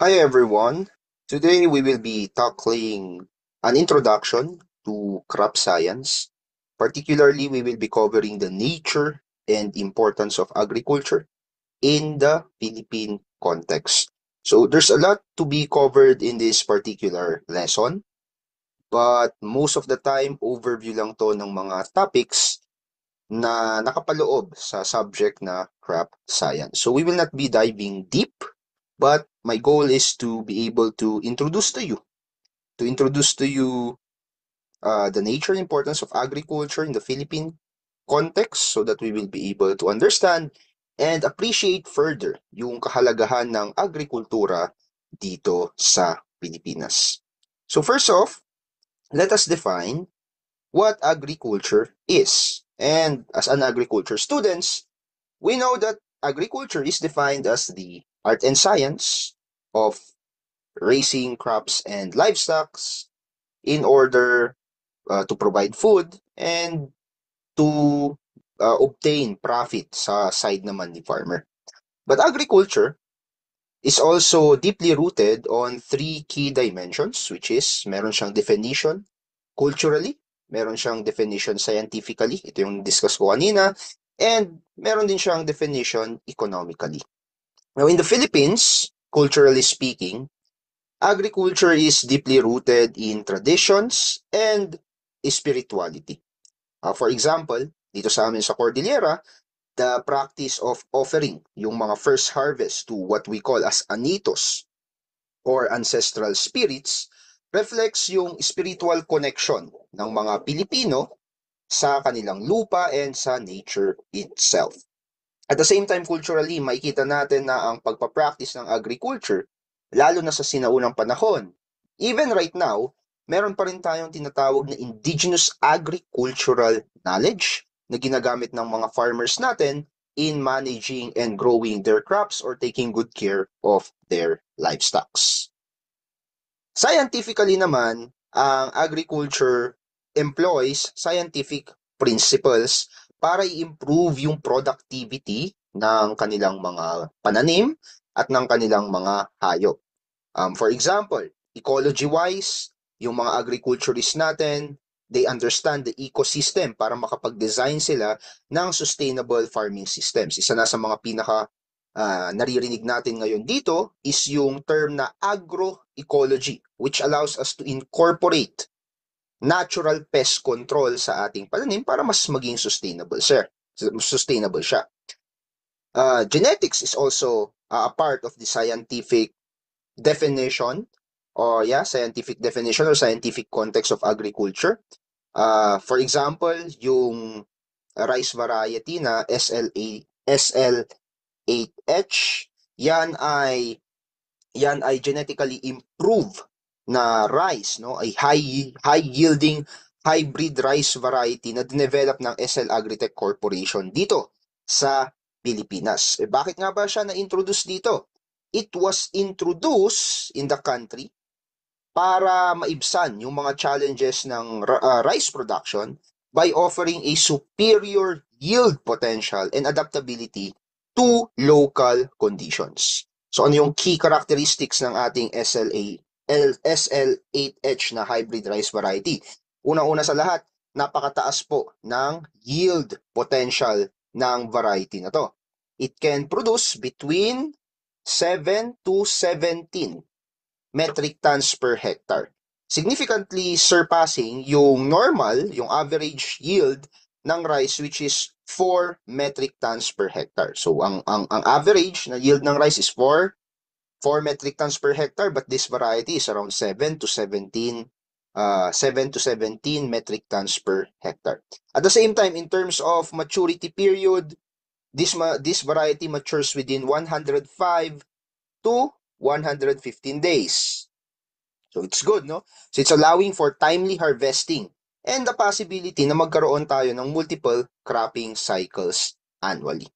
Hi everyone. Today we will be tackling an introduction to crop science. Particularly, we will be covering the nature and importance of agriculture in the Philippine context. So there's a lot to be covered in this particular lesson, but most of the time overview lang to ng mga topics na nakapaloob sa subject na crop science. So we will not be diving deep, but my goal is to be able to introduce to you the nature and importance of agriculture in the Philippine context so that we will be able to understand and appreciate further yung kahalagahan ng agrikultura dito sa Pilipinas. So first off, let us define what agriculture is. And as an agriculture students, we know that agriculture is defined as the art and science of raising crops and livestock in order to provide food and to obtain profit sa side naman ni farmer. But agriculture is also deeply rooted on three key dimensions, which is meron siyang definition culturally, meron siyang definition scientifically, ito yung discuss ko kanina, and meron din siyang definition economically. Now, in the Philippines, culturally speaking, agriculture is deeply rooted in traditions and spirituality. For example, dito sa amin sa Cordillera, the practice of offering yung mga first harvest to what we call as anitos or ancestral spirits reflects yung spiritual connection ng mga Pilipino sa kanilang lupa and sa nature itself. At the same time, culturally, makikita natin na ang pagpapractice ng agriculture, lalo na sa sinaunang panahon, even right now, meron pa rin tayong tinatawag na indigenous agricultural knowledge na ginagamit ng mga farmers natin in managing and growing their crops or taking good care of their livestock. Scientifically naman, ang agriculture employs scientific principles para i-improve yung productivity ng kanilang mga pananim at ng kanilang mga hayop. For example, ecology-wise, yung mga agriculturists natin, they understand the ecosystem para makapag-design sila ng sustainable farming systems. Isa na sa mga pinaka naririnig natin ngayon dito is yung term na agroecology, which allows us to incorporate natural pest control sa ating pananim para mas maging sustainable siya. Genetics is also a part of the scientific definition scientific definition or scientific context of agriculture. For example, yung rice variety na SL8H, yan ay genetically improved na rice, no? Ay high yielding hybrid rice variety na dinevelop ng SL Agritech Corporation dito sa Pilipinas. Bakit nga ba siya na-introduce dito? It was introduced in the country para maibsan yung mga challenges ng rice production by offering a superior yield potential and adaptability to local conditions. So ano yung key characteristics ng ating SL8H na hybrid rice variety? Unang-una sa lahat, napakataas po ng yield potential ng variety na to. It can produce between 7 to 17 metric tons per hectare, significantly surpassing yung yung average yield ng rice, which is 4 metric tons per hectare. So ang average na yield ng rice is 4 metric tons per hectare, but this variety is around 7 to 17 metric tons per hectare. At the same time, in terms of maturity period, this variety matures within 105 to 115 days. So it's good, no? So it's allowing for timely harvesting and the possibility na magkaroon tayo ng multiple cropping cycles annually.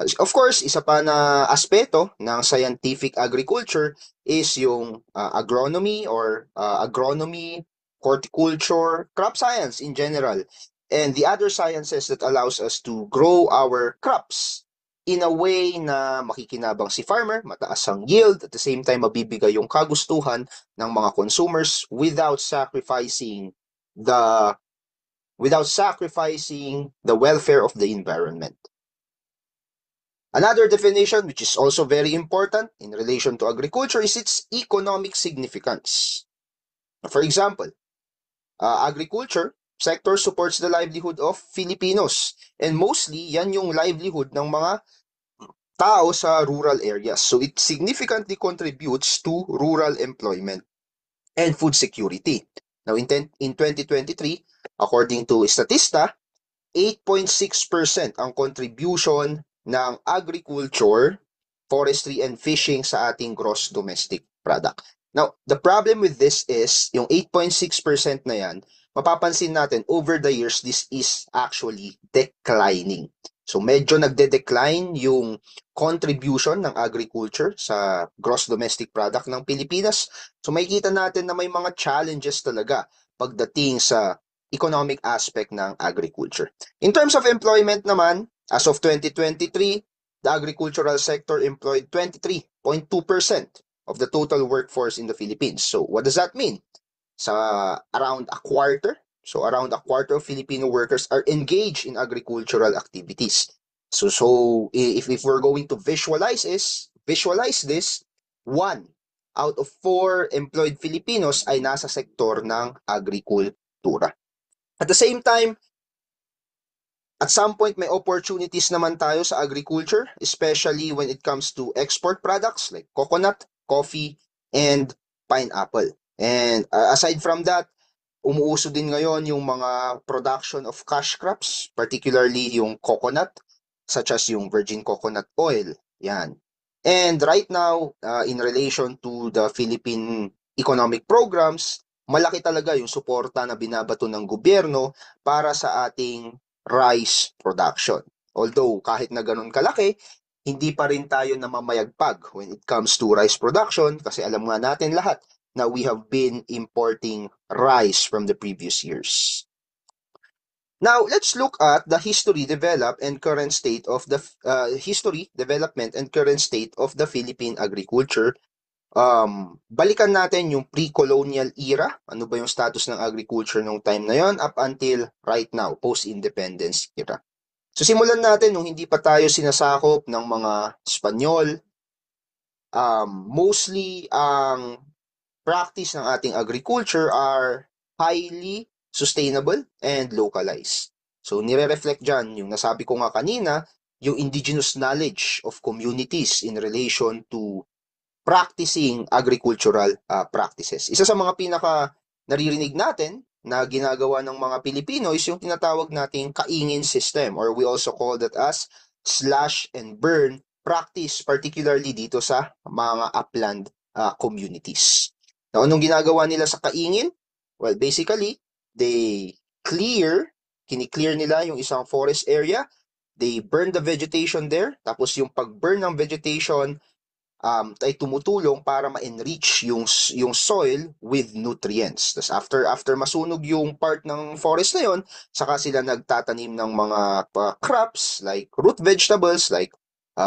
Of course, isa pa na aspeto ng scientific agriculture is yung agronomy or agronomy, horticulture, crop science in general, and the other sciences that allows us to grow our crops in a way na makikinabang si farmer, mataas ang yield, at the same time mabibigay yung kagustuhan ng mga consumers the without sacrificing the welfare of the environment. Another definition, which is also very important in relation to agriculture, is its economic significance. For example, agriculture sector supports the livelihood of Filipinos. And mostly, yan yung livelihood ng mga tao sa rural areas. So it significantly contributes to rural employment and food security. Now, in 2023, according to Statista, 8.6% ang contribution ng agriculture, forestry, and fishing sa ating gross domestic product. Now, the problem with this is, yung 8.6% na yan, mapapansin natin, over the years, this is actually declining. So, medyo nagde-decline yung contribution ng agriculture sa gross domestic product ng Pilipinas. So, makikita natin na may mga challenges talaga pagdating sa economic aspect ng agriculture. In terms of employment naman, as of 2023, the agricultural sector employed 23.2% of the total workforce in the Philippines. So what does that mean? Around a quarter of Filipino workers are engaged in agricultural activities. So if we're going to visualize this, 1 out of 4 employed Filipinos ay nasa sektor ng agrikultura. At the same time, at some point, may opportunities naman tayo sa agriculture, especially when it comes to export products like coconut, coffee, and pineapple. And aside from that, umuuso din ngayon yung mga production of cash crops, particularly yung coconut, such as yung virgin coconut oil. Yan. And right now, in relation to the Philippine economic programs, malaki talaga yung suporta na binabato ng gobyerno para sa ating rice production. Although kahit na ganun kalaki, hindi pa rin tayo namamayagpag when it comes to rice production kasi alam nga natin lahat na we have been importing rice from the previous years. Now, let's look at the history, development, and current state of the Philippine agriculture. Balikan natin yung pre-colonial era. Ano ba yung status ng agriculture nung time na yon up until right now, post-independence era. So, simulan natin nung hindi pa tayo sinasakop ng mga Espanyol. Mostly, ang practice ng ating agriculture are highly sustainable and localized. So, nire-reflect dyan yung nasabi ko nga kanina, yung indigenous knowledge of communities in relation to practicing agricultural practices. Isa sa mga pinaka naririnig natin na ginagawa ng mga Pilipino is yung tinatawag nating kaingin system, or we also call that as slash and burn practice, particularly dito sa mga upland communities. Now, anong ginagawa nila sa kaingin? Well, basically, kini-clear nila yung isang forest area, they burn the vegetation there, tapos yung pag-burn ng vegetation ay tumutulong para ma-enrich yung soil with nutrients. Tapos after masunog yung part ng forest na yon, saka sila nagtatanim ng mga crops like root vegetables like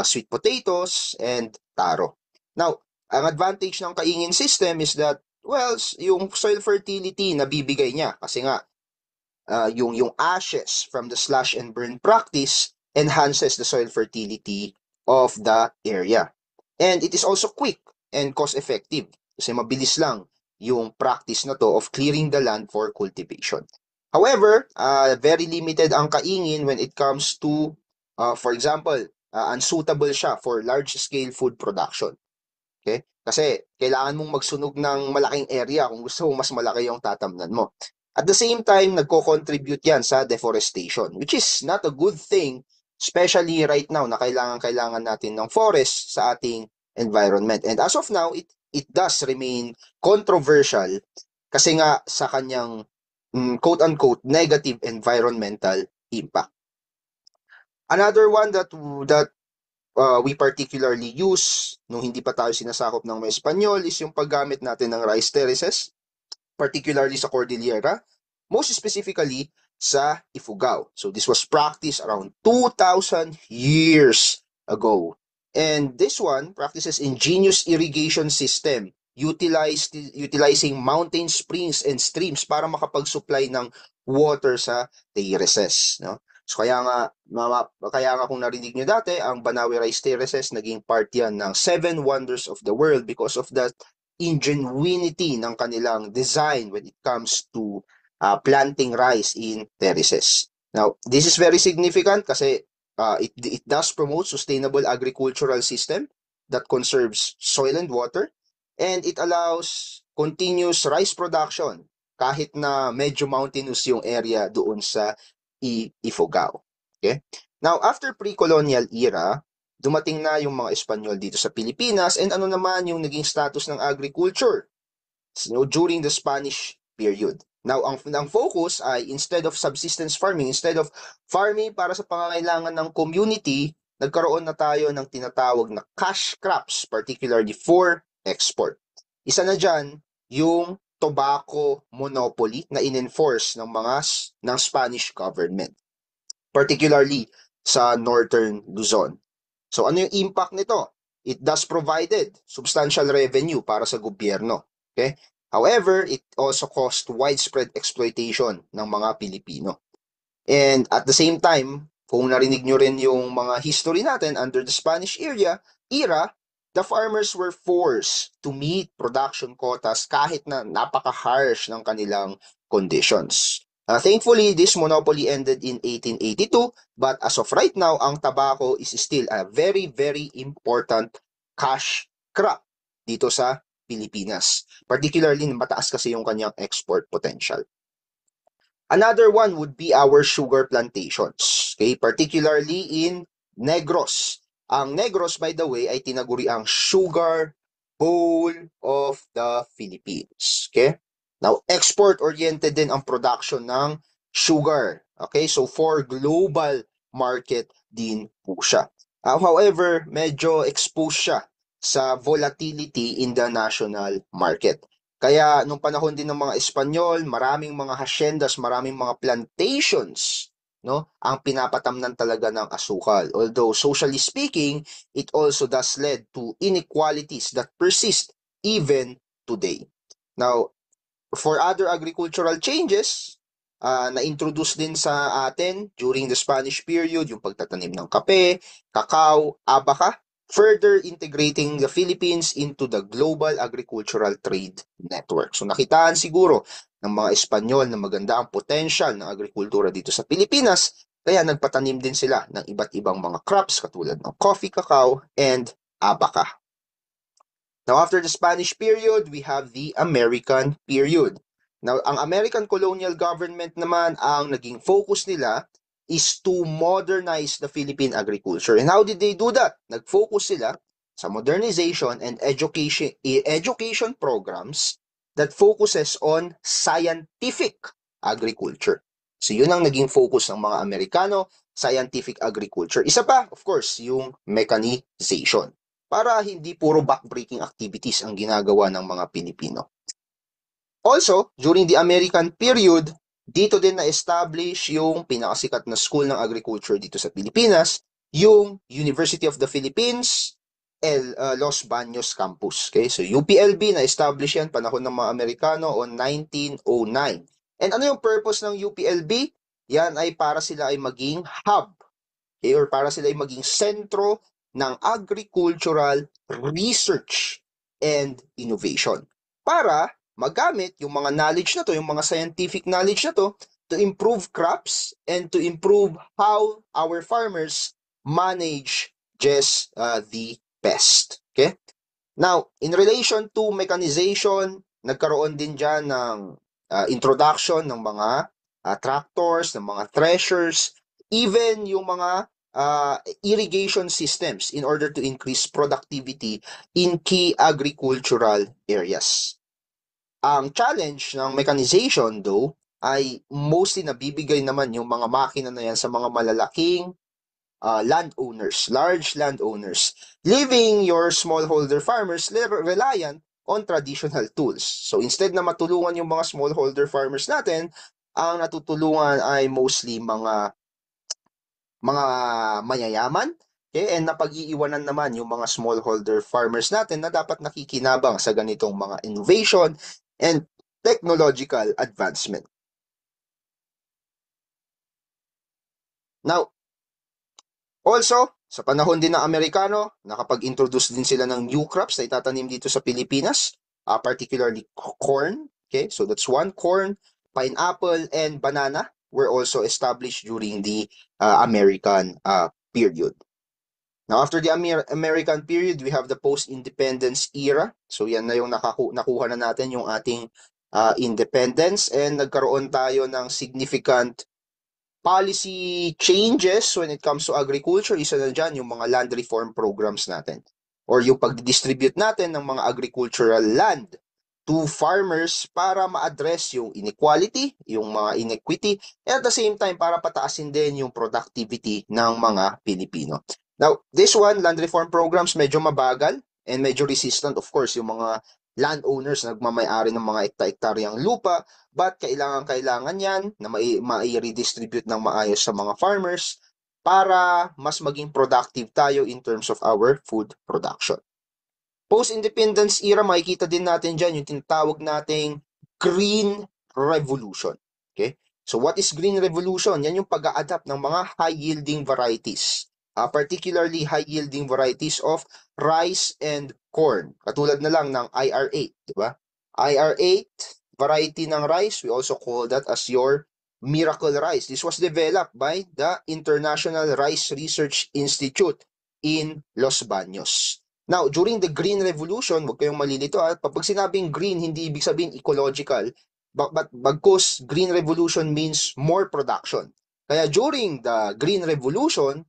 sweet potatoes and taro. Now, ang advantage ng kaingin system is that, well, yung soil fertility nabibigay niya kasi nga yung ashes from the slash and burn practice enhances the soil fertility of the area. And it is also quick and cost-effective kasi mabilis lang yung practice na to of clearing the land for cultivation. However, very limited ang kaingin when it comes to, for example, unsuitable siya for large-scale food production. Okay? Kasi kailangan mong magsunog ng malaking area kung gusto mong mas malaki yung tatamnan mo. At the same time, nagko-contribute yan sa deforestation, which is not a good thing, especially right now na kailangan natin ng forest sa ating environment. And as of now, it does remain controversial kasi nga sa kanyang quote-unquote negative environmental impact. Another one that we particularly use nung hindi pa tayo sinasakop ng mga Espanyol is yung paggamit natin ng rice terraces, particularly sa Cordillera, most specifically sa Ifugao. So this was practiced around 2,000 years ago. And this one practices ingenious irrigation system utilizing mountain springs and streams para makapag-supply ng water sa terraces, no? So kaya nga kung narinig nyo dati, ang Banawe Rice Terraces naging part yan ng Seven Wonders of the World because of that ingenuity ng kanilang design when it comes to planting rice in terraces. Now, this is very significant kasi it does promote sustainable agricultural system that conserves soil and water, and it allows continuous rice production kahit na medyo mountainous yung area doon sa Ifugao. Okay? Now, after pre-colonial era, dumating na yung mga Espanyol dito sa Pilipinas, and ano naman yung naging status ng agriculture during the Spanish period. Now, ang focus ay instead of subsistence farming, instead of farming para sa pangangailangan ng community, nagkaroon na tayo ng tinatawag na cash crops, particularly for export. Isa na dyan, yung tobacco monopoly na in-enforce ng Spanish government, particularly sa northern Luzon. So ano yung impact nito? It does provided substantial revenue para sa gobyerno. Okay? However, it also caused widespread exploitation ng mga Pilipino. And at the same time, kung narinig nyo rin yung mga history natin under the Spanish era, the farmers were forced to meet production quotas kahit na napaka-harsh ng kanilang conditions. Thankfully, this monopoly ended in 1882, but as of right now, ang tobacco is still a very, very important cash crop dito sa Pilipinas. Particularly, mataas kasi yung kanyang export potential. Another one would be our sugar plantations, okay? Particularly in Negros. Ang Negros, by the way, ay tinaguri ang sugar bowl of the Philippines, okay? Now, export-oriented din ang production ng sugar, okay? So, for global market din po siya. However, medyo exposed siya sa volatility in the national market. Kaya nung panahon din ng mga Espanyol, maraming mga haciendas, maraming mga plantations, no, ang pinapatamnan talaga ng asukal. Although socially speaking, it also does led to inequalities that persist even today. Now, for other agricultural changes, na-introduce din sa atin during the Spanish period, yung pagtatanim ng kape, kakao, abaca, further integrating the Philippines into the global agricultural trade network. So nakitaan siguro ng mga Espanyol na maganda ang potential ng agrikultura dito sa Pilipinas, kaya nagpatanim din sila ng iba't ibang mga crops katulad ng coffee, cacao, and abaca. Now, after the Spanish period, we have the American period. Now, ang American colonial government naman, ang naging focus nila is to modernize the Philippine agriculture. And how did they do that? Nag-focus sila sa modernization and education programs that focuses on scientific agriculture. So, yun ang naging focus ng mga Amerikano, scientific agriculture. Isa pa, of course, yung mechanization, para hindi puro backbreaking activities ang ginagawa ng mga Pilipino. Also, during the American period, dito din na-establish yung pinakasikat na school ng agriculture dito sa Pilipinas, yung University of the Philippines, Los Baños Campus. Okay? So UPLB na-establish yan panahon ng mga Amerikano on 1909. And ano yung purpose ng UPLB? Yan ay para sila ay maging hub, okay? Or para sila ay maging sentro ng agricultural research and innovation para magamit yung mga knowledge na to, yung mga scientific knowledge na to improve crops and to improve how our farmers manage just the pest. Okay? Now, in relation to mechanization, nagkaroon din dyan ng introduction ng mga tractors, ng mga threshers, even yung mga irrigation systems in order to increase productivity in key agricultural areas. Ang challenge ng mechanization though ay mostly nabibigay naman yung mga makina na yan sa mga malalaking landowners, large landowners, leaving your smallholder farmers reliant on traditional tools. So instead na matulungan yung mga smallholder farmers natin, ang natutulungan ay mostly mga mayayaman, Okay? And napag-iiwanan naman yung mga smallholder farmers natin na dapat nakikinabang sa ganitong mga innovation and technological advancement. Now, also, sa panahon din ng Amerikano, nakapag-introduce din sila ng new crops na itatanim dito sa Pilipinas, particularly corn. Okay, so that's one, corn, pineapple, and banana were also established during the American period. Now, after the American period, we have the post-independence era. So, yan na yung nakuha na natin yung ating independence, and nagkaroon tayo ng significant policy changes when it comes to agriculture. Isa na dyan yung mga land reform programs natin or yung pag-distribute natin ng mga agricultural land to farmers para ma-address yung inequality, yung mga inequity, and at the same time para pataasin din yung productivity ng mga Pilipino. Now, this one, land reform programs, medyo mabagal and medyo resistant, of course, yung mga landowners na nagmamayari ng mga ekta-ektaryang lupa, but kailangan yan na mai-redistribute ng maayos sa mga farmers para mas maging productive tayo in terms of our food production. Post-independence era, makikita din natin dyan yung tinatawag nating Green Revolution. Okay? So what is Green Revolution? Yan yung pag-a-adapt ng mga high-yielding varieties. Particularly high-yielding varieties of rice and corn. Katulad na lang ng IR8, di ba? IR8 variety ng rice, we also call that as your miracle rice. This was developed by the International Rice Research Institute in Los Baños. Now, during the Green Revolution, huwag kayong malilito at pag sinabing green, hindi ibig sabihin ecological, but bagkus Green Revolution means more production. Kaya during the Green Revolution,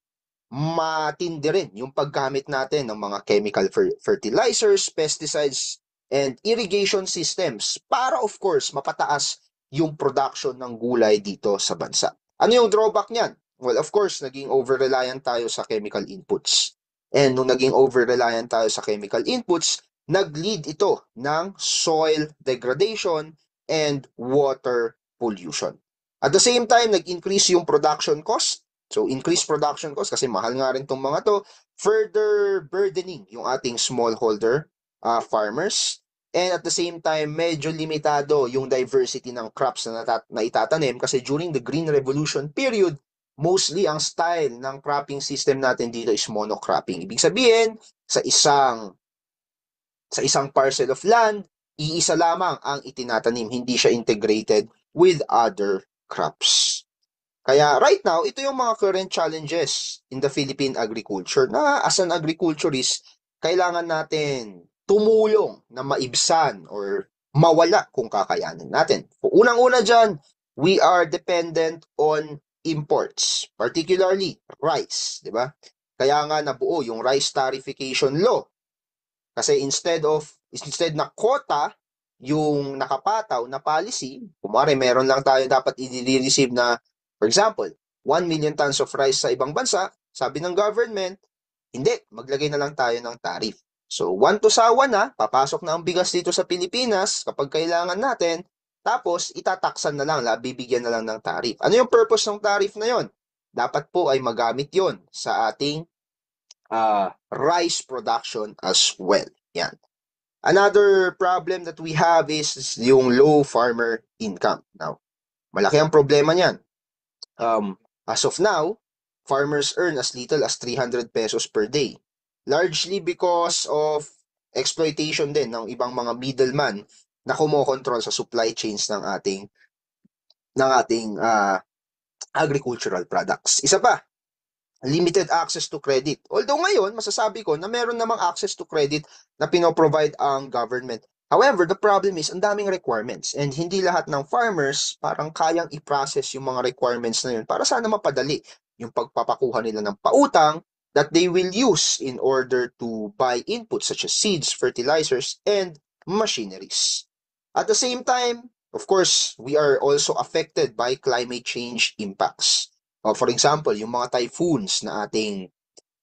matindi rin yung paggamit natin ng mga chemical fertilizers, pesticides, and irrigation systems para of course mapataas yung production ng gulay dito sa bansa. Ano yung drawback niyan? Well, of course, naging over-reliant tayo sa chemical inputs. And nung naging over-reliant tayo sa chemical inputs, nag-lead ito ng soil degradation and water pollution. At the same time, nag-increase yung production cost. So, increased production cost kasi mahal nga rin itong mga to, further burdening yung ating smallholder farmers. And at the same time, medyo limitado yung diversity ng crops na itatanim kasi during the Green Revolution period, mostly ang style ng cropping system natin dito is monocropping. Ibig sabihin, sa isang parcel of land, iisa lamang ang itinatanim, hindi siya integrated with other crops. Kaya right now, ito yung mga current challenges in the Philippine agriculture na as an agriculturist, kailangan natin tumulong na maibsan or mawala kung kakayanin natin. Unang-una dyan, we are dependent on imports, particularly rice, di ba? Kaya nga nabuo yung rice tarification law. Kasi instead na quota yung nakapataw na policy, kumare meron lang tayo dapat i-receive na, for example, 1 million tons of rice sa ibang bansa, sabi ng government, hindi, maglagay na lang tayo ng tariff. So, 1 to sawa na, papasok na ang bigas dito sa Pilipinas kapag kailangan natin, tapos itataksan na lang, bibigyan na lang ng tariff. Ano yung purpose ng tariff na yon? Dapat po ay magamit yon sa ating rice production as well. Yan. Another problem that we have is yung low farmer income. Now, malaki ang problema niyan. As of now, farmers earn as little as 300 pesos per day. Largely because of exploitation din ng ibang mga middleman na kumokontrol sa supply chains ng ating agricultural products. Isa pa, limited access to credit. Although ngayon, masasabi ko na meron namang access to credit na pinoprovide ang government. However, the problem is, ang daming requirements and hindi lahat ng farmers parang kayang i-process yung mga requirements na yun para sana mapadali yung pagpapakuha nila ng pautang that they will use in order to buy inputs such as seeds, fertilizers, and machineries. At the same time, of course, we are also affected by climate change impacts. For example, yung mga typhoons na ating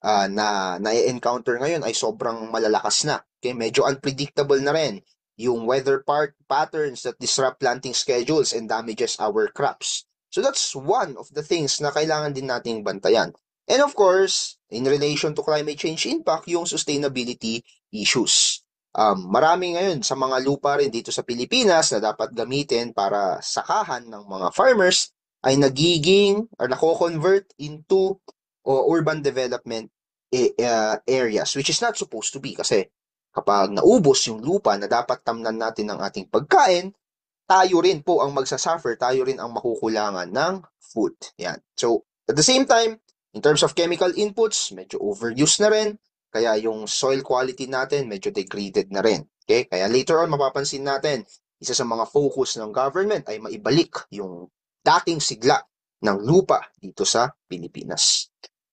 na-encounter ngayon ay sobrang malalakas na. Okay, medyo unpredictable na rin yung weather patterns that disrupt planting schedules and damages our crops. So that's one of the things na kailangan din nating bantayan. And of course, in relation to climate change impact, yung sustainability issues. Marami ngayon sa mga lupa rin dito sa Pilipinas na dapat gamitin para sakahan ng mga farmers ay nagiging or nako-convert into urban development areas, which is not supposed to be kasi kapag naubos yung lupa na dapat tamnan natin ng ating pagkain, tayo rin po ang magsasuffer, tayo rin ang makukulangan ng food. Yan. So, at the same time, in terms of chemical inputs, medyo overuse na rin. Kaya yung soil quality natin, medyo degraded na rin. Okay? Kaya later on, mapapansin natin, isa sa mga focus ng government ay maibalik yung dating sigla ng lupa dito sa Pilipinas.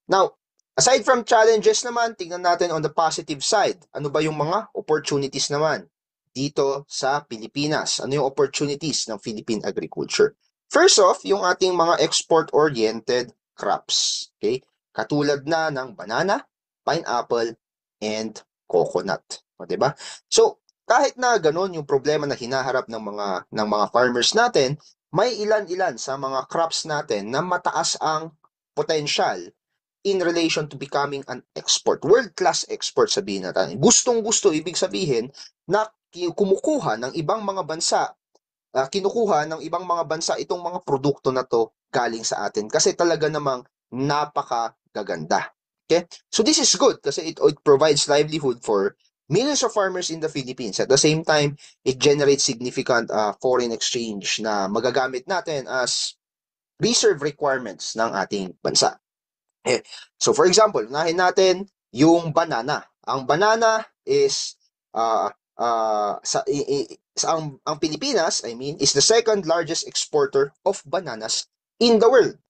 Now, aside from challenges naman, tingnan natin on the positive side. Ano ba yung mga opportunities naman dito sa Pilipinas? Ano yung opportunities ng Philippine agriculture? First off, yung ating mga export-oriented crops. Okay? Katulad na ng banana, pineapple, and coconut. O, diba? So, kahit na ganun yung problema na hinaharap ng mga farmers natin, may ilan-ilan sa mga crops natin na mataas ang potential in relation to becoming an export. World-class export sabihin natin. Gustong-gusto, ibig sabihin na kumukuha ng ibang mga bansa, kinukuha ng ibang mga bansa itong mga produkto na to galing sa atin kasi talaga namang napakagaganda. Okay? So this is good kasi it provides livelihood for millions of farmers in the Philippines. At the same time, it generates significant foreign exchange na magagamit natin as reserve requirements ng ating bansa. So for example, unahin natin yung banana. Ang banana is ang Pilipinas, I mean, is the second largest exporter of bananas in the world.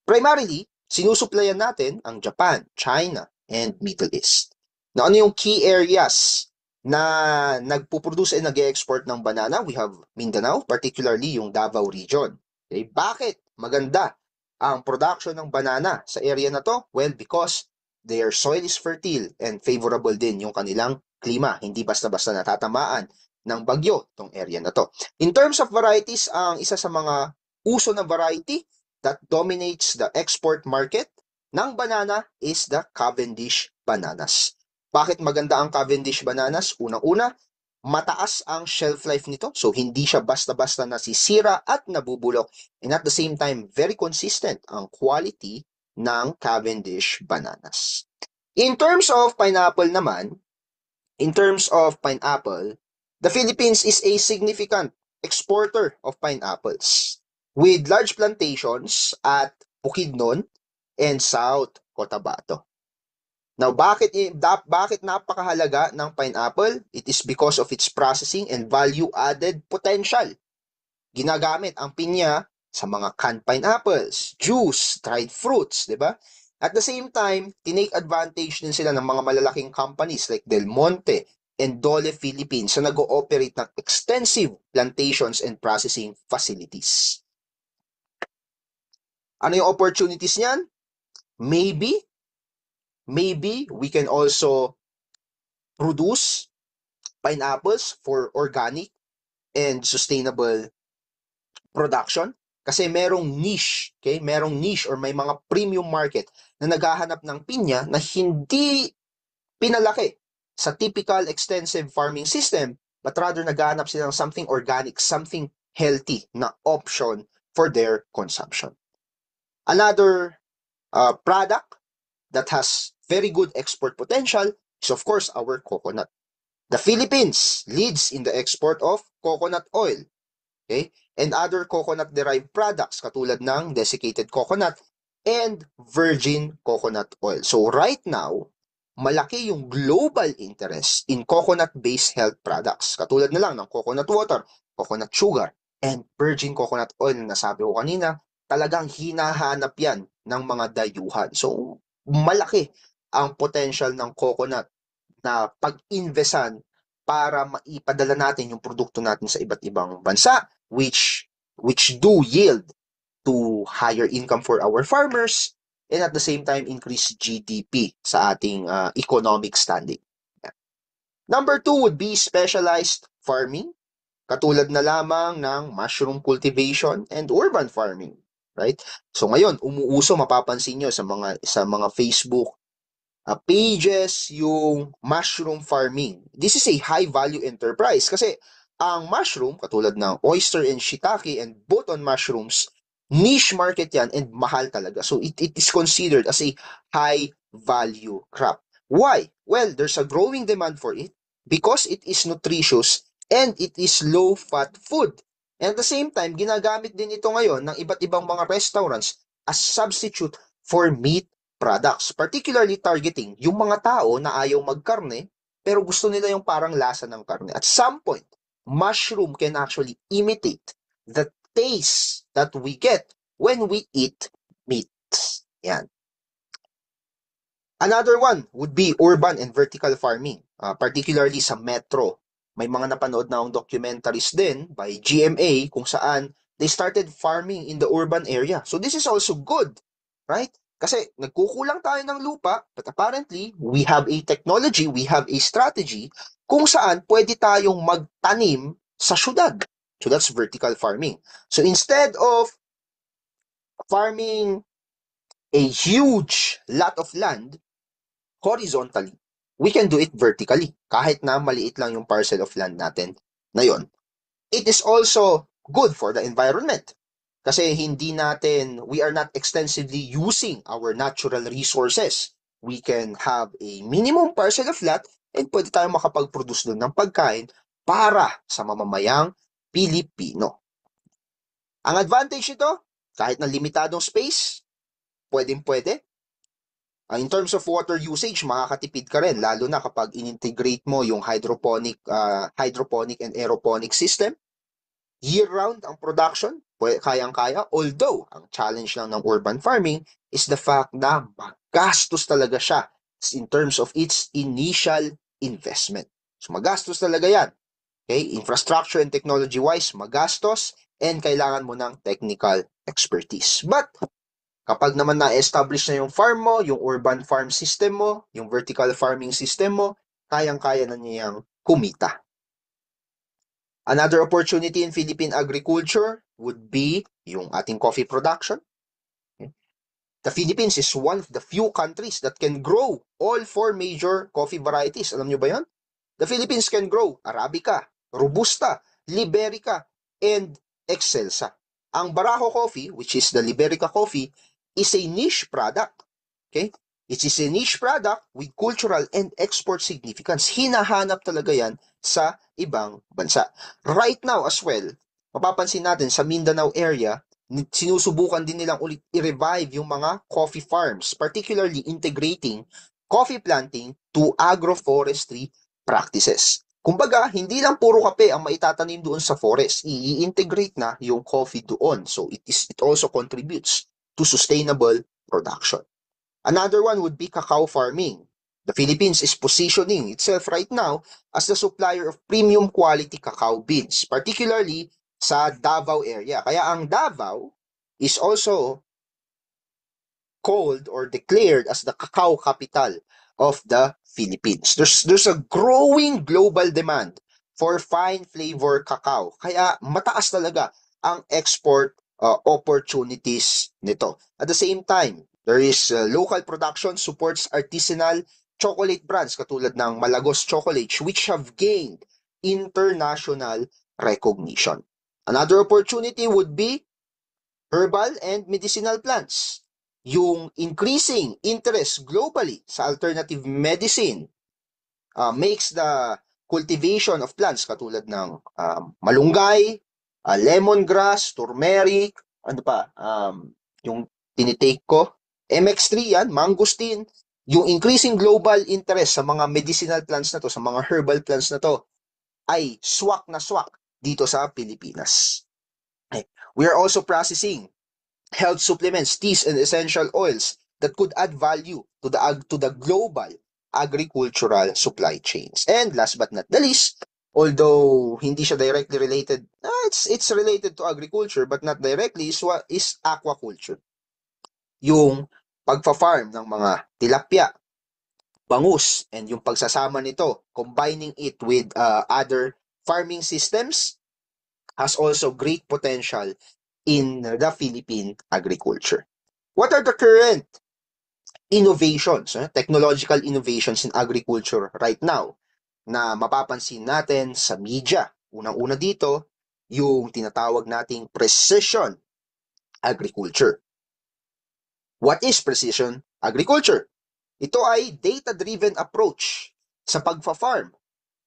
Primarily, sinusuplayan natin ang Japan, China, and Middle East. Now, ano yung key areas na nagpuproduce and nag-export ng banana? We have Mindanao, particularly yung Davao region. Okay? Bakit maganda ang production ng banana sa area na to? Well, because their soil is fertile and favorable din yung kanilang klima. Hindi basta-basta natatamaan ng bagyo tong area na to. In terms of varieties, ang isa sa mga uso na variety that dominates the export market ng banana is the Cavendish bananas. Bakit maganda ang Cavendish bananas? Unang-una, mataas ang shelf life nito. So, hindi siya basta-basta nasisira at nabubulok. And at the same time, very consistent ang quality ng Cavendish bananas. In terms of pineapple naman, the Philippines is a significant exporter of pineapples with large plantations at Bukidnon and South Cotabato. Now, bakit napakahalaga ng pineapple? It is because of its processing and value-added potential. Ginagamit ang pinya sa mga canned pineapples, juice, dried fruits, di ba? At the same time, tinake advantage din sila ng mga malalaking companies like Del Monte and Dole Philippines na nag-ooperate ng extensive plantations and processing facilities. Ano yung opportunities niyan? Maybe we can also produce pineapples for organic and sustainable production kasi merong niche, okay? Merong niche or may mga premium market na naghahanap ng pinya na hindi pinalaki sa typical extensive farming system, but rather naghahanap sila ng something organic, something healthy na option for their consumption. Another product that has very good export potential is of course our coconut. The Philippines leads in the export of coconut oil, okay? And other coconut-derived products katulad ng desiccated coconut and virgin coconut oil. So right now, malaki yung global interest in coconut-based health products. Katulad na lang ng coconut water, coconut sugar, and virgin coconut oil na nasabi ko kanina, talagang hinahanap yan ng mga dayuhan. So malaki ang potential ng coconut na pag-investan para maipadala natin yung produkto natin sa iba't ibang bansa which do yield to higher income for our farmers and at the same time increase GDP sa ating economic standing. Number 2 would be specialized farming, katulad na lamang ng mushroom cultivation and urban farming, right? So ngayon umuuso, mapapansin nyo sa mga Facebook pages yung mushroom farming. This is a high-value enterprise kasi ang mushroom, katulad ng oyster and shiitake and button mushrooms, niche market yan and mahal talaga. So it is considered as a high-value crop. Why? Well, there's a growing demand for it because it is nutritious and it is low-fat food. And at the same time, ginagamit din ito ngayon ng iba't ibang mga restaurants as substitute for meat products, particularly targeting yung mga tao na ayaw magkarne pero gusto nila yung parang lasa ng karne. At some point, mushroom can actually imitate the taste that we get when we eat meat. Yan. Another one would be urban and vertical farming, particularly sa metro. May mga napanood na akong documentaries din by GMA kung saan they started farming in the urban area. So this is also good, right? Kasi nagkukulang tayo ng lupa, but apparently, we have a technology, we have a strategy kung saan pwede tayong magtanim sa syudad. So that's vertical farming. So instead of farming a huge lot of land, horizontally, we can do it vertically. Kahit na maliit lang yung parcel of land natin na yon. It is also good for the environment. Kasi we are not extensively using our natural resources. We can have a minimum parcel of land and pwede tayong makapag-produce doon ng pagkain para sa mamamayang Pilipino. Ang advantage nito, kahit na limitadong space, pwedeng-pwede. In terms of water usage, makakatipid ka rin, lalo na kapag in-integrate mo yung hydroponic and aeroponic system. Year-round ang production, kayang-kaya. Although, ang challenge lang ng urban farming is the fact na magastos talaga siya in terms of its initial investment. So, magastos talaga yan. Okay? Infrastructure and technology-wise, magastos and kailangan mo ng technical expertise. But, kapag naman na-establish na yung farm mo, yung urban farm system mo, yung vertical farming system mo, kayang-kaya na niyang kumita. Another opportunity in Philippine agriculture would be yung ating coffee production. The Philippines is one of the few countries that can grow all four major coffee varieties. Alam nyo ba yan? The Philippines can grow Arabica, Robusta, Liberica, and Excelsa. Ang Barajo coffee, which is the Liberica coffee, is a niche product. Okay? It is a niche product with cultural and export significance. Hinahanap talaga yan sa ibang bansa. Right now as well, mapapansin natin sa Mindanao area, sinusubukan din nilang ulit i-revive yung mga coffee farms, particularly integrating coffee planting to agroforestry practices. Kumbaga, hindi lang puro kape ang maitatanim doon sa forest, i-integrate na yung coffee doon. So it also contributes to sustainable production. Another one would be cacao farming. The Philippines is positioning itself right now as the supplier of premium quality cacao beans, particularly sa Davao area. Kaya ang Davao is also called or declared as the cacao capital of the Philippines. There's a growing global demand for fine flavor cacao. Kaya mataas talaga ang export opportunities nito. At the same time, there is local production supports artisanal chocolate brands katulad ng Malagos Chocolate which have gained international recognition. Another opportunity would be herbal and medicinal plants. Yung increasing interest globally sa alternative medicine makes the cultivation of plants katulad ng malunggay, lemongrass, turmeric, ano pa, yung tinitake ko, MX3 yan, mangosteen, yung increasing global interest sa mga medicinal plants na to, sa mga herbal plants na to, ay swak na swak dito sa Pilipinas. We are also processing health supplements, teas, and essential oils that could add value to the global agricultural supply chains. And last but not the least, although hindi siya directly related, it's related to agriculture but not directly, is aquaculture. Yung pagfa-farm ng mga tilapia, bangus, and yung pagsasama nito, combining it with other farming systems has also great potential in the Philippine agriculture. What are the current innovations, technological innovations in agriculture right now na mapapansin natin sa media. Unang-una dito, yung tinatawag nating precision agriculture. What is precision agriculture? Ito ay data-driven approach sa pagfa-farm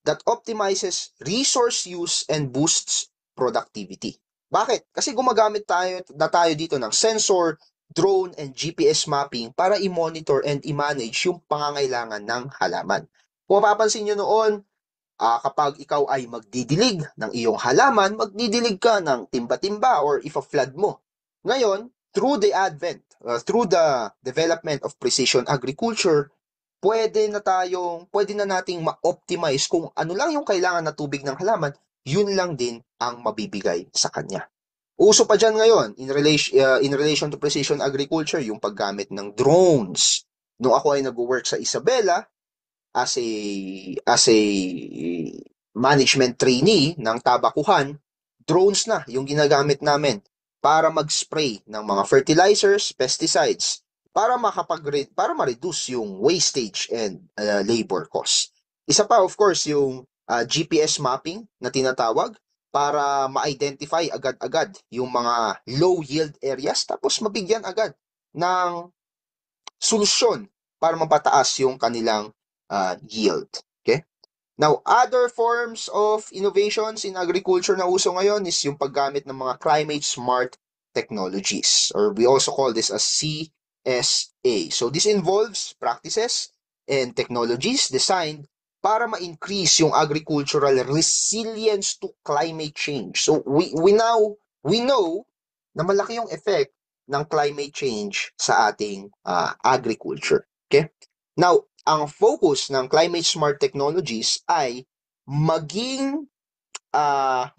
that optimizes resource use and boosts productivity. Bakit? Kasi gumagamit tayo dito ng sensor, drone, and GPS mapping para i-monitor and i-manage yung pangangailangan ng halaman. Kung mapapansin nyo noon, kapag ikaw ay magdidilig ng iyong halaman, magdidilig ka ng timba-timba or ifa-flood mo. Ngayon, through the development of precision agriculture, pwede na nating ma-optimize kung ano lang yung kailangan na tubig ng halaman, yun lang din ang mabibigay sa kanya. Uso pa dyan ngayon, in relation to precision agriculture, yung paggamit ng drones. Nung ako ay nag-work sa Isabela, as a management trainee ng Tabakuhan, drones na yung ginagamit namin para mag-spray ng mga fertilizers, pesticides, para ma-reduce yung wastage and labor cost. Isa pa, of course, yung GPS mapping na tinatawag para ma-identify agad-agad yung mga low yield areas tapos mabigyan agad ng solusyon para mapataas yung kanilang yield. Okay? Now, other forms of innovations in agriculture na uso ngayon is yung paggamit ng mga climate smart technologies, or we also call this as CSA. So this involves practices and technologies designed para ma-increase yung agricultural resilience to climate change. So we know na malaki yung effect ng climate change sa ating agriculture. Okay? Now, ang focus ng climate smart technologies ay maging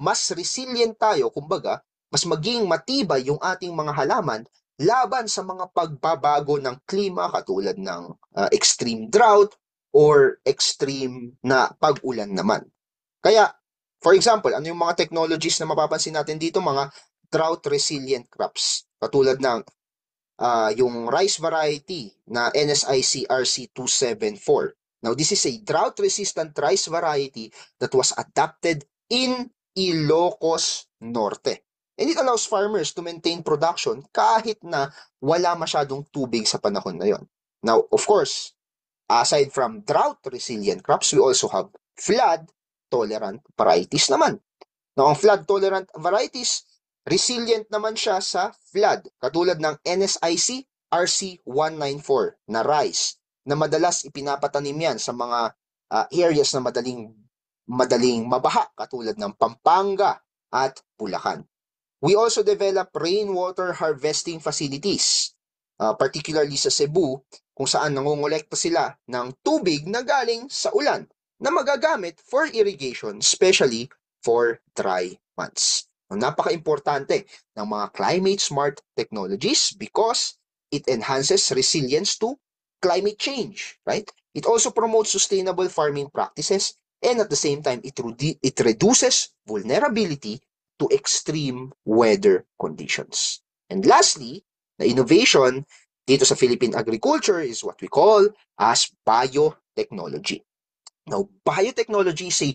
mas resilient tayo, kumbaga, mas maging matibay yung ating mga halaman laban sa mga pagbabago ng klima katulad ng extreme drought or extreme na pag-ulan naman. Kaya, for example, ano yung mga technologies na mapapansin natin dito? Mga drought resilient crops katulad ng yung rice variety na NSIC RC274. Now, this is a drought-resistant rice variety that was adapted in Ilocos Norte. And it allows farmers to maintain production kahit na wala masyadong tubig sa panahon na yon. Now, of course, aside from drought-resilient crops, we also have flood-tolerant varieties naman. Now, ang flood-tolerant varieties, resilient naman siya sa flood, katulad ng NSIC RC194 na rice, na madalas ipinapatanim yan sa mga areas na madaling mabaha, katulad ng Pampanga at Bulacan. We also develop rainwater harvesting facilities, particularly sa Cebu, kung saan nangongolekta sila ng tubig na galing sa ulan na magagamit for irrigation, especially for dry months. Napaka-importante ng mga climate smart technologies because it enhances resilience to climate change, right? It also promotes sustainable farming practices, and at the same time, it reduces vulnerability to extreme weather conditions. And lastly, the innovation dito sa Philippine agriculture is what we call as biotechnology. Now, biotechnology is a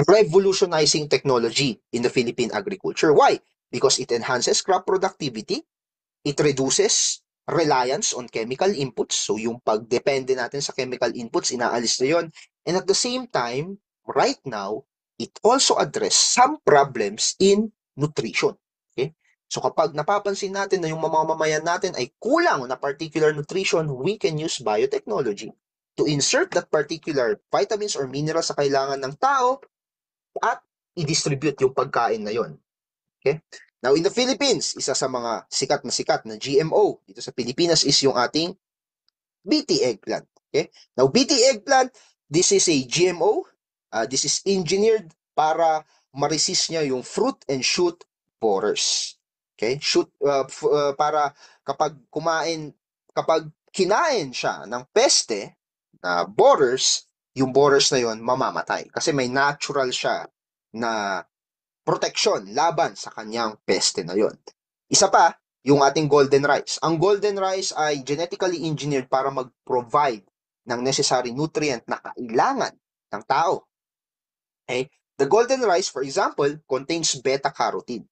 revolutionizing technology in the Philippine agriculture. Why? Because it enhances crop productivity, it reduces reliance on chemical inputs. So, yung pagdepende natin sa chemical inputs, inaalis na yon. And at the same time, right now, it also address some problems in nutrition. Okay? So, kapag napapansin natin na yung mamamayan natin ay kulang na particular nutrition, we can use biotechnology to insert that particular vitamins or minerals sa kailangan ng tao at i-distribute yung pagkain na yon. Okay? Now, in the Philippines, isa sa mga sikat na GMO dito sa Pilipinas is yung ating BT eggplant. Okay? Now, BT eggplant, this is a GMO. This is engineered para ma-resist niya yung fruit and shoot borers. Okay? Para kapag kinain siya ng peste na borers, yung borers na yon mamamatay kasi may natural siya na protection laban sa kanyang peste na yon. Isa pa, yung ating golden rice. Ang golden rice ay genetically engineered para mag-provide ng necessary nutrient na kailangan ng tao. Okay? The golden rice, for example, contains beta-carotene.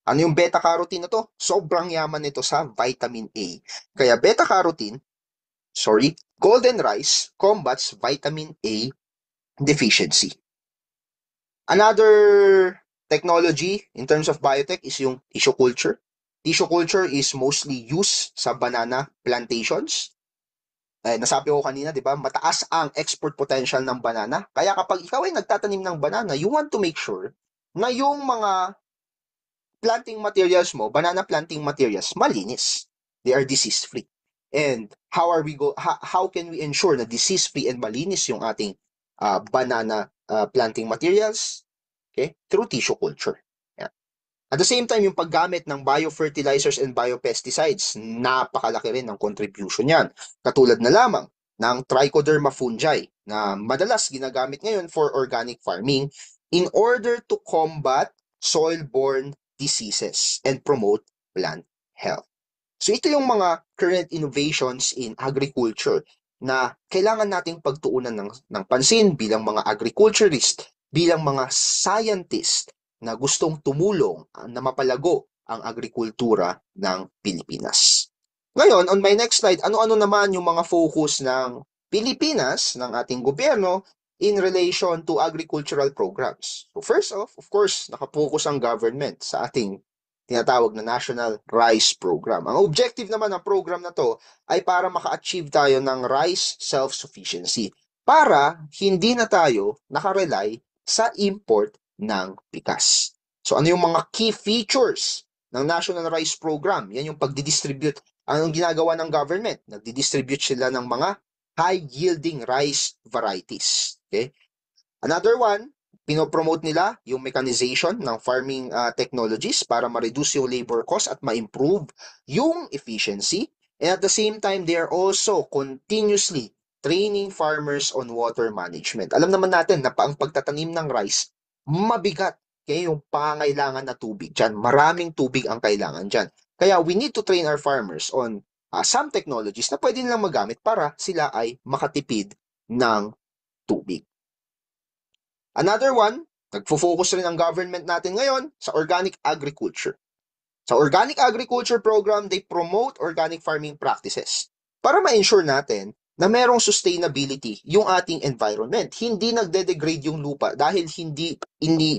Ano yung beta-carotene na to? Sobrang yaman nito sa vitamin A. Kaya golden rice combats vitamin A deficiency. Another technology in terms of biotech is yung tissue culture. Tissue culture is mostly used sa banana plantations. Nasabi ko kanina, di ba, mataas ang export potential ng banana. Kaya kapag ikaw ay nagtatanim ng banana, you want to make sure na yung mga planting materials mo, banana planting materials, malinis. They are disease-free. And how can we ensure na disease-free and malinis yung ating banana planting materials? Okay? Through tissue culture. Yeah. At the same time, yung paggamit ng biofertilizers and biopesticides, napakalaki rin ng contribution yan. Katulad na lamang ng trichoderma fungi na madalas ginagamit ngayon for organic farming in order to combat soil-borne diseases and promote plant health. So ito yung mga current innovations in agriculture na kailangan nating pagtuunan ng pansin bilang mga agriculturist, bilang mga scientist na gustong tumulong na mapalago ang agrikultura ng Pilipinas. Ngayon, on my next slide, ano-ano naman yung mga focus ng Pilipinas, ng ating gobyerno, in relation to agricultural programs. So first off, of course, nakapokus ang government sa ating tinatawag na National Rice Program. Ang objective naman ng program na to ay para maka-achieve tayo ng rice self-sufficiency para hindi na tayo nakarely sa import ng bigas. So ano yung mga key features ng National Rice Program? Yan yung pagdidistribute. Anong ginagawa ng government? Nagdidistribute sila ng mga high-yielding rice varieties. Okay? Another one, pinopromote nila yung mechanization ng farming technologies para ma-reduce yung labor cost at ma-improve yung efficiency. And at the same time, they are also continuously training farmers on water management. Alam naman natin na ang pagtatanim ng rice, mabigat. Kaya yung pangangailangan na tubig dyan, maraming tubig ang kailangan dyan. Kaya we need to train our farmers on some technologies na pwede nilang magamit para sila ay makatipid ng tubig. Another one, nagfo-focus rin ang government natin ngayon sa organic agriculture. Sa organic agriculture program, they promote organic farming practices para ma-ensure natin na merong sustainability yung ating environment. Hindi nagde-degrade yung lupa dahil hindi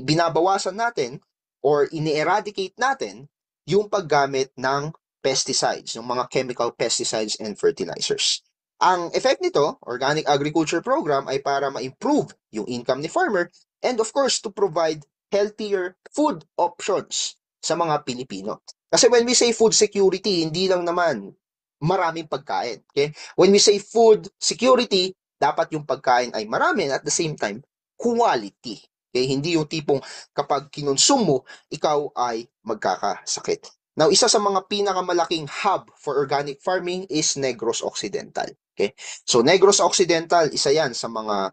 binabawasan natin or ini-eradicate natin yung paggamit ng pesticides, yung mga chemical pesticides and fertilizers. Ang effect nito, organic agriculture program, ay para ma-improve yung income ni farmer and of course to provide healthier food options sa mga Pilipino. Kasi when we say food security, hindi lang naman maraming pagkain. Okay? When we say food security, dapat yung pagkain ay marami and at the same time, quality. Okay? Hindi yung tipong kapag kinonsume mo, ikaw ay magkakasakit. Now, isa sa mga pinakamalaking hub for organic farming is Negros Occidental. Okay? So, Negros Occidental, isa yan sa mga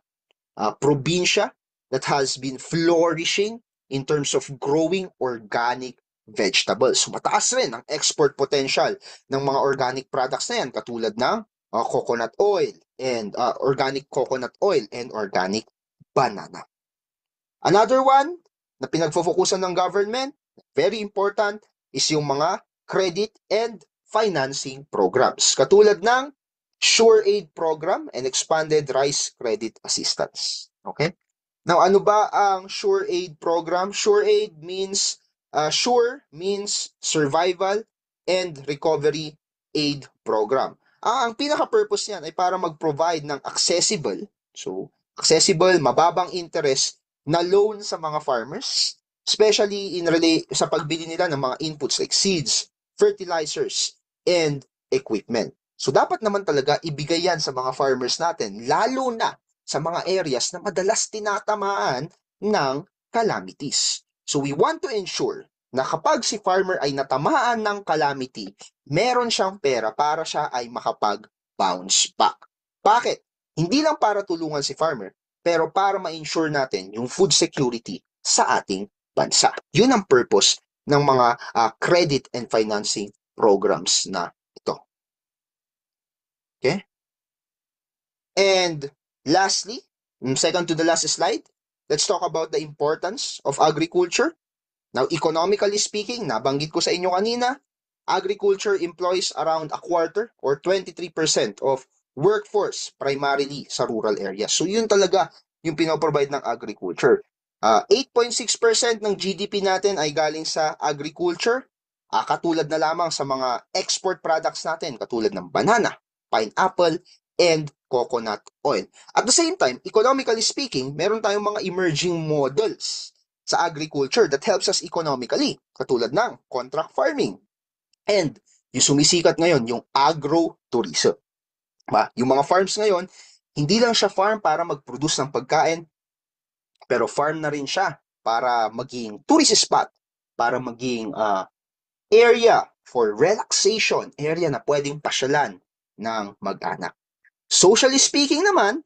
probinsya that has been flourishing in terms of growing organic vegetables. So, mataas rin ang export potential ng mga organic products na yan katulad ng coconut oil and organic coconut oil and organic banana. Another one na pinagfofokusan ng government, very important, is yung mga credit and financing programs katulad ng SureAid program and expanded rice credit assistance. Okay? Now, ano ba ang SureAid program? SureAid means sure means survival and recovery aid program. Ang pinaka-purpose niyan ay para mag-provide ng accessible, mababang interest na loan sa mga farmers, especially sa pagbili nila ng mga inputs like seeds, fertilizers, and equipment. So dapat naman talaga ibigay yan sa mga farmers natin, lalo na sa mga areas na madalas tinatamaan ng calamities. So we want to ensure na kapag si farmer ay natamaan ng calamity, meron siyang pera para siya ay makapag-bounce back. Bakit? Hindi lang para tulungan si farmer, pero para ma-ensure natin yung food security sa ating bansa. Yun ang purpose ng mga credit and financing programs na ito. Okay? And lastly, second to the last slide, let's talk about the importance of agriculture. Now, economically speaking, nabanggit ko sa inyo kanina, agriculture employs around a quarter or 23% of workforce primarily sa rural areas. So yun talaga yung pinoprovide ng agriculture. 8.6% ng GDP natin ay galing sa agriculture, katulad na lamang sa mga export products natin, katulad ng banana, pineapple, and coconut oil. At the same time, economically speaking, meron tayong mga emerging models sa agriculture that helps us economically, katulad ng contract farming. And yung sumisikat ngayon, yung agro-tourism. Yung mga farms ngayon, hindi lang siya farm para mag-produce ng pagkain, pero farm na rin siya para maging tourist spot, para maging area for relaxation, area na pwedeng pasyalan ng mag-anak. Socially speaking naman,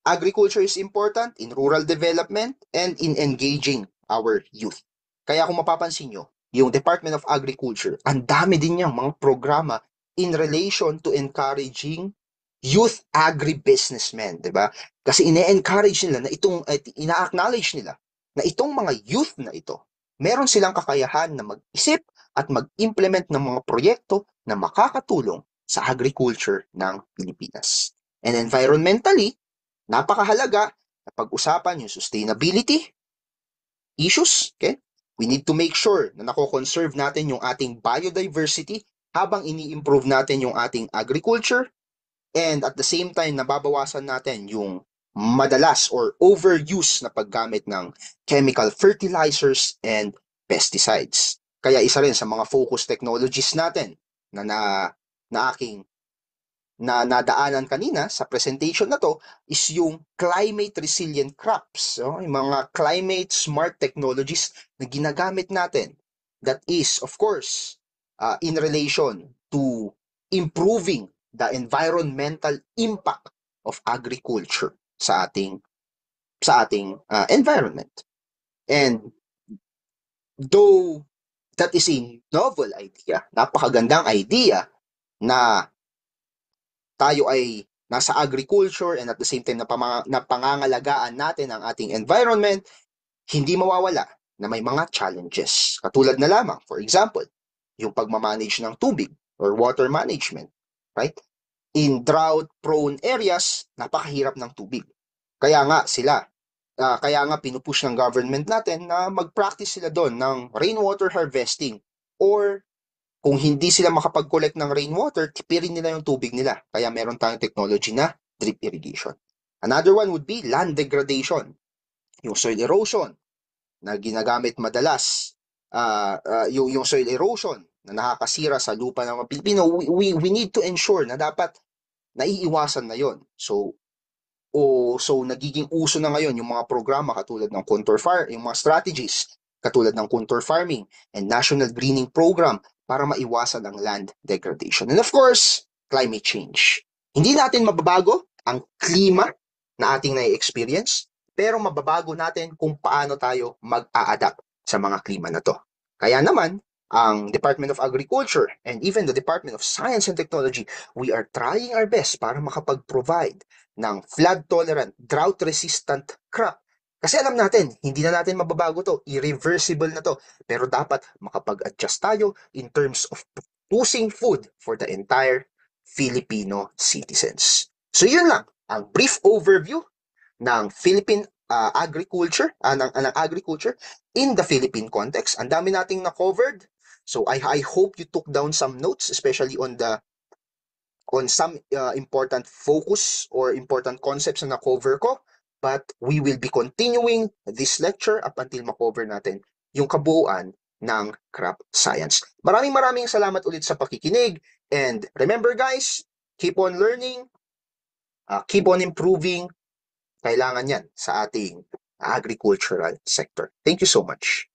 agriculture is important in rural development and in engaging our youth. Kaya kung mapapansin nyo, yung Department of Agriculture, ang dami din niyang mga programa in relation to encouraging youth agribusinessmen, di ba? Kasi ine-encourage nila na ina-acknowledge nila na itong mga youth na ito, meron silang kakayahan na mag-isip at mag-implement ng mga proyekto na makakatulong sa agriculture ng Pilipinas. And environmentally, napakahalaga na pag-usapan yung sustainability issues, okay? We need to make sure na nako-conserve natin yung ating biodiversity habang ini-improve natin yung ating agriculture, and at the same time nababawasan natin yung madalas or overuse na paggamit ng chemical fertilizers and pesticides. Kaya isa rin sa mga focus technologies natin na aking na nadaanan kanina sa presentation na to is yung climate resilient crops, yung mga climate smart technologies na ginagamit natin, that is of course in relation to improving the environmental impact of agriculture sa ating environment. And though that is a novel idea, napakagandang idea na tayo ay nasa agriculture and at the same time na pangangalagaan natin ang ating environment, hindi mawawala na may mga challenges. Katulad na lamang, for example, yung pagmamanage ng tubig or water management, right? In drought-prone areas, napakahirap ng tubig. Kaya nga pinupush ng government natin na mag-practice sila doon ng rainwater harvesting, or kung hindi sila makapag-collect ng rainwater, tipirin nila yung tubig nila. Kaya meron tayong technology na drip irrigation. Another one would be land degradation, yung soil erosion na ginagamit madalas, yung soil erosion na nakakasira sa lupa ng mga Pilipino. We need to ensure na dapat naiiwasan na yon. So nagiging uso na ngayon yung mga programa katulad ng yung mga strategies katulad ng contour farming and national greening program para maiwasan ang land degradation. And of course, climate change. Hindi natin mababago ang klima na ating na-experience, pero mababago natin kung paano tayo mag-a-adapt sa mga klima na to. Kaya naman, ang Department of Agriculture and even the Department of Science and Technology, we are trying our best para makapag-provide ng flood-tolerant, drought-resistant crop. Kasi alam natin, hindi na natin mababago to, irreversible na to, pero dapat makapag-adjust tayo in terms of producing food for the entire Filipino citizens. So yun lang, ang brief overview ng Philippine agriculture, ng agriculture in the Philippine context. Ang dami nating na-covered. So I hope you took down some notes, especially on some important focus or important concepts na na-cover ko. But we will be continuing this lecture up until makover natin yung kabuuan ng crop science. Maraming salamat ulit sa pakikinig. And remember guys, keep on learning, keep on improving. Kailangan yan sa ating agricultural sector. Thank you so much.